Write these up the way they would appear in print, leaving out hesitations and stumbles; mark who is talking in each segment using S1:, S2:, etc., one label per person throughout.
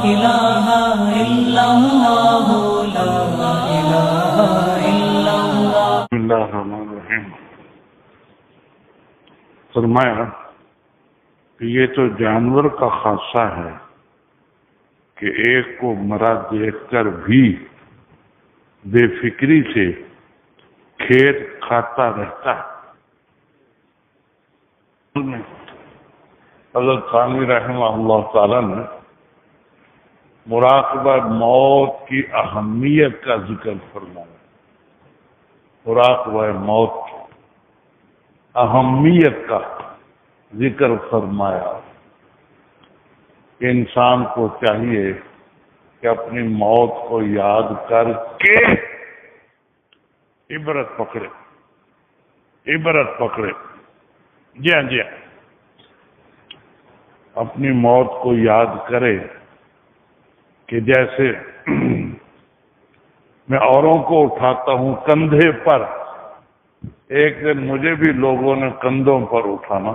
S1: الہ الا اللہ لا الہ الا اللہ۔
S2: بسم اللہ الرحمن الرحیم۔ فرمایا کہ یہ تو جانور کا خاصہ ہے کہ ایک کو مرا دیکھ کر بھی بے فکری سے کھیت کھاتا رہتا ہے۔ حضرت تھانوی رحمہ اللہ تعالی نے مراقبہ موت کی اہمیت کا ذکر فرمایا۔ مراقبہ موت کی اہمیت کا ذکر فرمایا کہ انسان کو چاہیے کہ اپنی موت کو یاد کر کے عبرت پکڑے۔ جی ہاں، اپنی موت کو یاد کرے کہ جیسے میں اوروں کو اٹھاتا ہوں کندھے پر، ایک دن مجھے بھی لوگوں نے کندھوں پر اٹھانا۔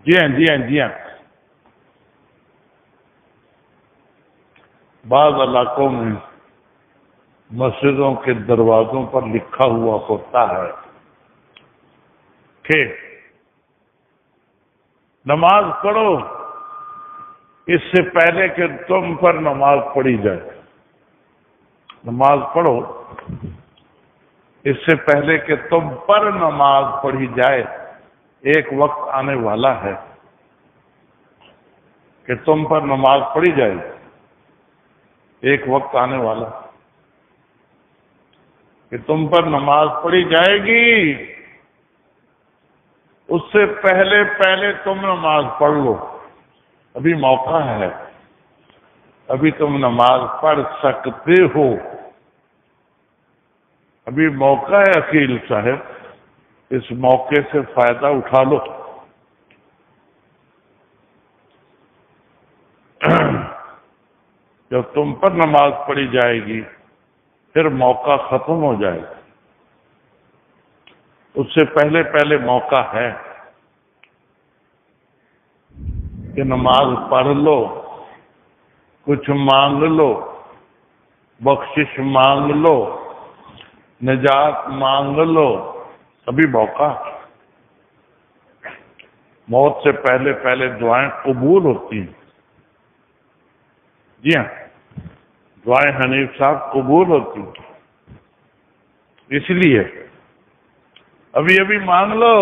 S2: جی ہاں، بعض علاقوں میں مسجدوں کے دروازوں پر لکھا ہوا ہوتا ہے کہ نماز پڑھو اس سے پہلے کہ تم پر نماز پڑھی جائے۔ نماز پڑھو اس سے پہلے کہ تم پر نماز پڑھی جائے۔ ایک وقت آنے والا ہے کہ تم پر نماز پڑھی جائے گی۔ ایک وقت آنے والا کہ تم پر نماز پڑھی جائے گی، اس سے پہلے تم نماز پڑھ لو۔ ابھی موقع ہے، ابھی تم نماز پڑھ سکتے ہو، ابھی موقع ہے عقیل صاحب، اس موقع سے فائدہ اٹھا لو۔ جب تم پر نماز پڑھی جائے گی پھر موقع ختم ہو جائے گا۔ اس سے پہلے موقع ہے کہ نماز پڑھ لو، کچھ مانگ لو، بخشش مانگ لو، نجات مانگ لو، ابھی موقع۔ موت سے پہلے دعائیں قبول ہوتی ہیں۔ جی ہاں، دعائیں حنیف صاحب قبول ہوتی ہیں، اس لیے ابھی مانگ لو۔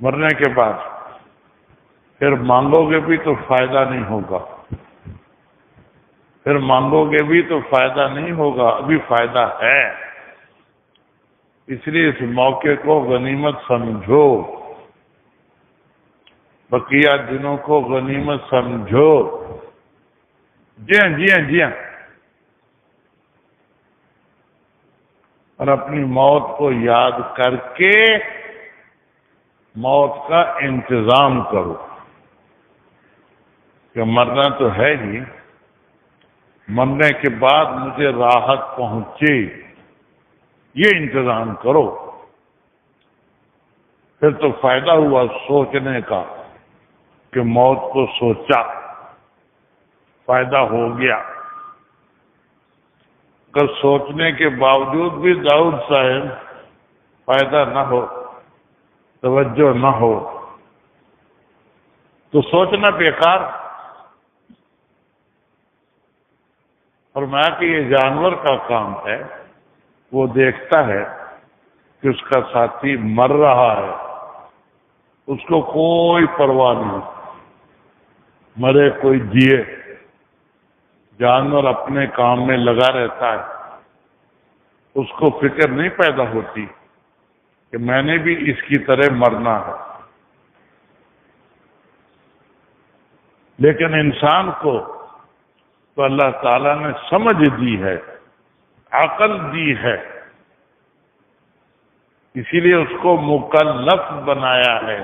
S2: مرنے کے بعد پھر مانگو گے بھی تو فائدہ نہیں ہوگا، ابھی فائدہ ہے۔ اس لیے اس موقع کو غنیمت سمجھو، بقیہ دنوں کو غنیمت سمجھو۔ جی ہاں، اور اپنی موت کو یاد کر کے موت کا انتظام کرو کہ مرنا تو ہے ہی، مرنے کے بعد مجھے راحت پہنچے، یہ انتظام کرو۔ پھر تو فائدہ ہوا سوچنے کا کہ موت کو سوچا، فائدہ ہو گیا۔ اگر سوچنے کے باوجود بھی داؤد صاحب فائدہ نہ ہو، توجہ نہ ہو، تو سوچنا بیکار۔ فرمایا کہ یہ جانور کا کام ہے، وہ دیکھتا ہے کہ اس کا ساتھی مر رہا ہے، اس کو کوئی پرواہ نہیں، مرے کوئی جیے، جانور اپنے کام میں لگا رہتا ہے، اس کو فکر نہیں پیدا ہوتی کہ میں نے بھی اس کی طرح مرنا ہے۔ لیکن انسان کو تو اللہ تعالیٰ نے سمجھ دی ہے، عقل دی ہے، اسی لیے اس کو مکلف بنایا ہے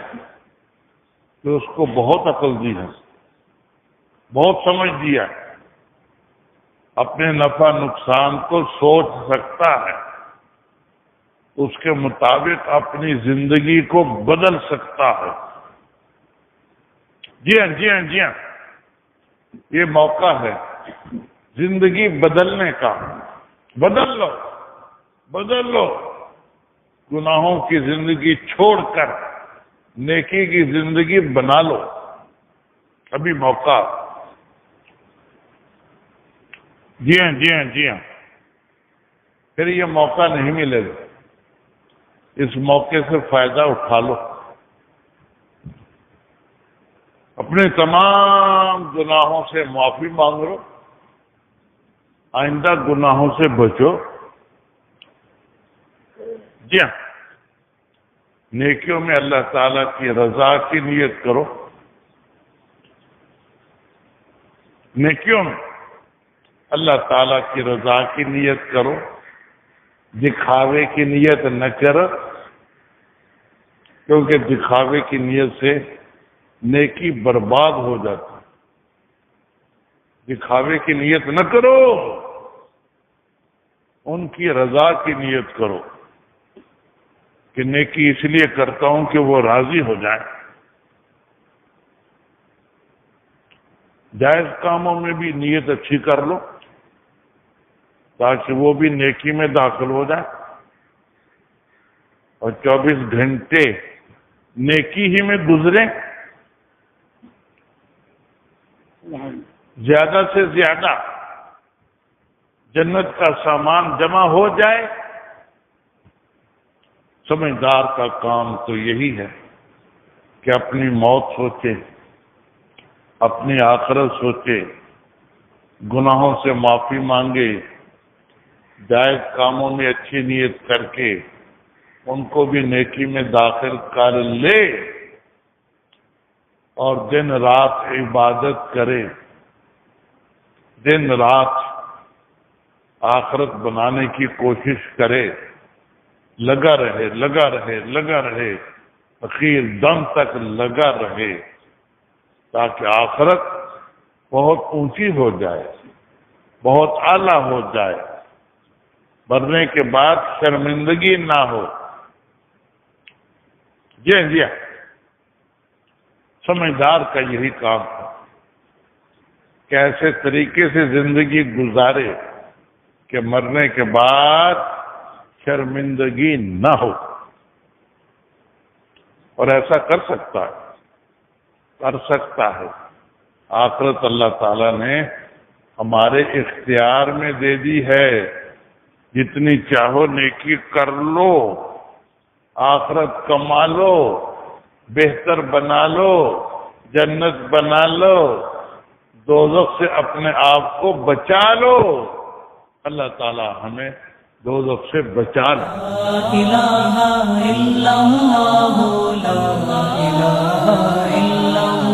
S2: کہ اس کو بہت عقل دی ہے، بہت سمجھ دیا ہے، اپنے نفع نقصان کو سوچ سکتا ہے، اس کے مطابق اپنی زندگی کو بدل سکتا ہے۔ جی ہاں جی ہاں جی ہاں، یہ موقع ہے زندگی بدلنے کا. بدل لو، بدل لو، گناہوں کی زندگی چھوڑ کر نیکی کی زندگی بنا لو. ابھی موقع. جی ہاں جی ہاں جی ہاں، پھر یہ موقع نہیں ملے گا. اس موقع سے فائدہ اٹھا لو. اپنے تمام گناہوں سے معافی مانگ لو، آئندہ گناہوں سے بچو. جی ہاں، نیکیوں میں اللہ تعالیٰ کی رضا کی نیت کرو. نیکیوں میں اللہ تعالیٰ کی رضا کی نیت کرو، دکھاوے کی نیت نہ کرو، کیونکہ دکھاوے کی نیت سے نیکی برباد ہو جاتی. دکھاوے کی نیت نہ کرو، ان کی رضا کی نیت کرو کہ نیکی اس لیے کرتا ہوں کہ وہ راضی ہو جائیں. جائز کاموں میں بھی نیت اچھی کر لو تاکہ وہ بھی نیکی میں داخل ہو جائے، اور 24 گھنٹے نیکی ہی میں گزرے. زیادہ سے زیادہ جنت کا سامان جمع ہو جائے. سمجھدار کا کام تو یہی ہے کہ اپنی موت سوچے، اپنی آخرت سوچے، گناہوں سے معافی مانگے، جائز کاموں میں اچھی نیت کر کے ان کو بھی نیکی میں داخل کر لے، اور دن رات عبادت کرے، دن رات آخرت بنانے کی کوشش کرے، لگا رہے لگا رہے لگا رہے، اخیر دم تک لگا رہے، تاکہ آخرت بہت اونچی ہو جائے، بہت اعلیٰ ہو جائے، مرنے کے بعد شرمندگی نہ ہو. جی جی، سمجھدار کا یہی کام ہے کہ ایسے طریقے سے زندگی گزارے کہ مرنے کے بعد شرمندگی نہ ہو. اور ایسا کر سکتا ہے، کر سکتا ہے. آخرت اللہ تعالیٰ نے ہمارے اختیار میں دے دی ہے، جتنی چاہو نیکی کر لو، آخرت کما لو، بہتر بنا لو، جنت بنا لو، دوزخ سے اپنے آپ کو بچا لو. اللہ تعالیٰ ہمیں دوزخ سے بچا لے.
S1: لا الہ